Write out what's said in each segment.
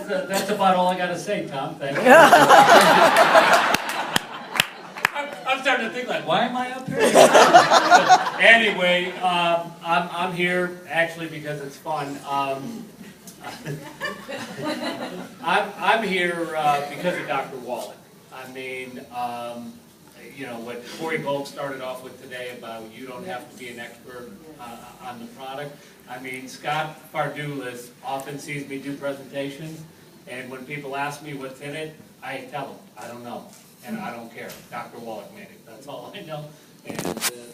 That's about all I got to say, Tom. Thank you. I'm starting to think like, why am I up here? Anyway, I'm here actually because it's fun. I'm here because of Dr. Wallach. I mean, you know, what Corey Gold started off with today about you don't have to be an expert on the product. I mean, Scott Fardulis often sees me do presentations, and when people ask me what's in it, I tell them, I don't know, and I don't care. Dr. Wallach made it. That's all I know, and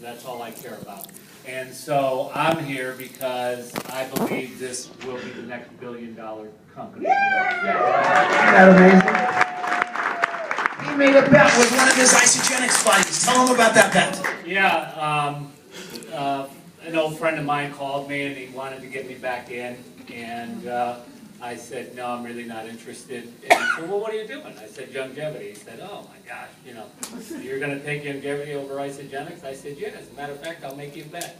that's all I care about. And so I'm here because I believe this will be the next billion-dollar company. Isn't that amazing? He made a bet with one of his isogenics buddies. Tell him about that bet. Yeah, an old friend of mine called me and he wanted to get me back in, and I said, no, I'm really not interested. And he said, well, what are you doing? I said, youngevity. He said, oh my gosh, you know, you're going to take youngevity over isogenics? I said, yeah, as a matter of fact, I'll make you a bet.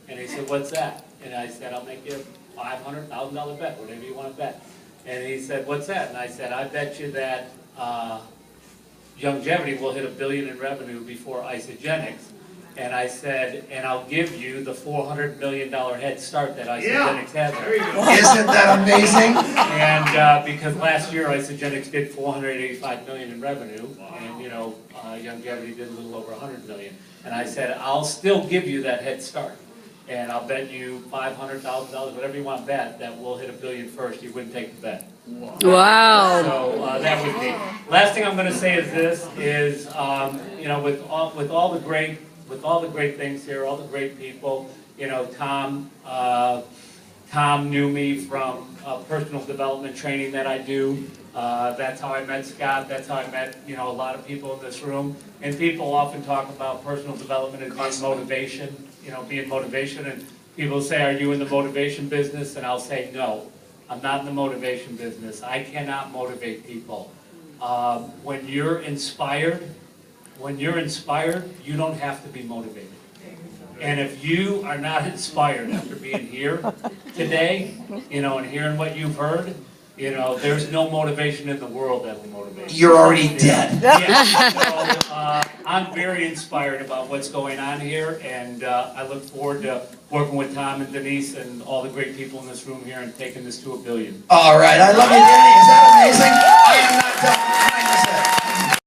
And he said, what's that? And I said, I'll make you a $500,000 bet, whatever you want to bet. And he said, what's that? And I said, I bet you that youngevity will hit $1 billion in revenue before isogenics. And I said, and I'll give you the $400 million head start that isogenics has. Isn't that amazing? And because last year isogenics did $485 million in revenue, and you know, youngevity did a little over $100 million. And I said, I'll still give you that head start, and I'll bet you $500,000, whatever you want to bet, that we'll hit $1 billion first. You wouldn't take the bet. Wow. So that would be. Last thing I'm going to say is this: is you know, with all the great things here, all the great people. You know, Tom knew me from personal development training that I do. That's how I met Scott. That's how I met, you know, a lot of people in this room. And people often talk about personal development as being motivation. You know, being motivation. And people say, "Are you in the motivation business?" And I'll say, "No, I'm not in the motivation business. I cannot motivate people. When you're inspired, you don't have to be motivated. And if you are not inspired after being here today, you know, and hearing what you've heard, you know, there's no motivation in the world that will motivate you. You're already dead. Yeah. So, I'm very inspired about what's going on here, and I look forward to working with Tom and Denise and all the great people in this room here and taking this to $1 billion. All right, I love you, Danny. Is that amazing? I am not done.